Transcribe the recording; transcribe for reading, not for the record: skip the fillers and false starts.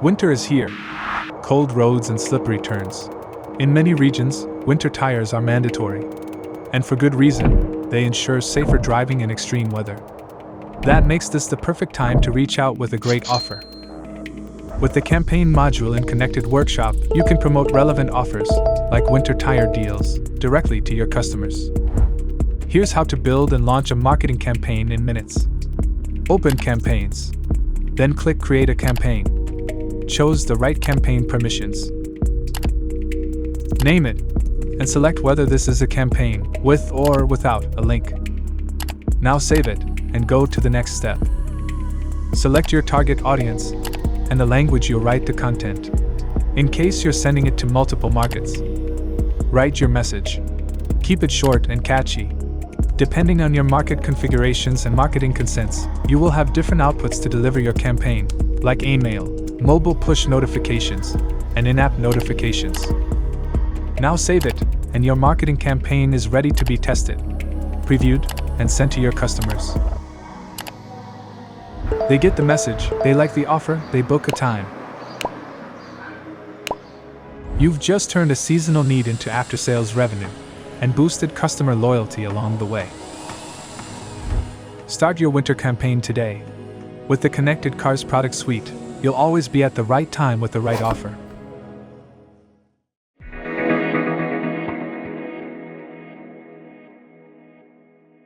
Winter is here. Cold roads and slippery turns. In many regions, winter tires are mandatory. And for good reason, they ensure safer driving in extreme weather. That makes this the perfect time to reach out with a great offer. With the campaign module in ConnectedWorkshop, you can promote relevant offers, like winter tire deals, directly to your customers. Here's how to build and launch a marketing campaign in minutes. Open Campaigns. Then click Create a Campaign. Choose the right campaign permissions. Name it, and select whether this is a campaign, with or without a link. Now save it, and go to the next step. Select your target audience, and the language you'll write the content. In case you're sending it to multiple markets, write your message. Keep it short and catchy. Depending on your market configurations and marketing consents, you will have different outputs to deliver your campaign, like email, mobile push notifications, and in-app notifications. Now save it, and your marketing campaign is ready to be tested, previewed, and sent to your customers. They get the message, they like the offer, they book a time. You've just turned a seasonal need into after-sales revenue and boosted customer loyalty along the way. Start your winter campaign today. With the Connected Cars product suite, you'll always be at the right time with the right offer.